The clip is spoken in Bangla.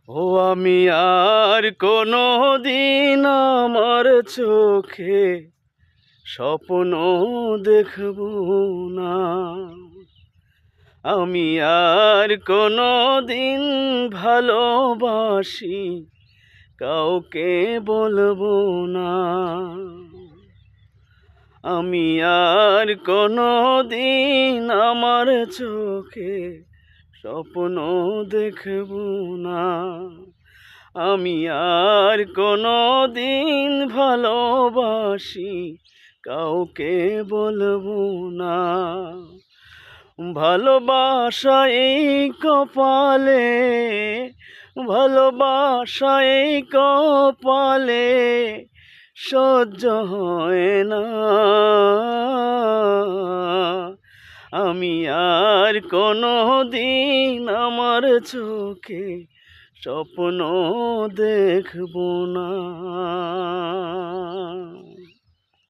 ও আমি আর কোনো দিন আমার চোখে স্বপ্ন দেখব না। আমি আর কোনো দিন ভালোবাসি কাউকে বলবো না। আমি আর কোনো দিন আমার চোখে স্বপ্ন দেখব না। আমি আর কোনো দিন ভালোবাসি কাউকে বলবো না। ভালোবাসা এই কপালে, ভালোবাসা এই কপালে সহ্য হয় না। আমি আর কোনো দিন আমার চোখে স্বপ্ন দেখব না।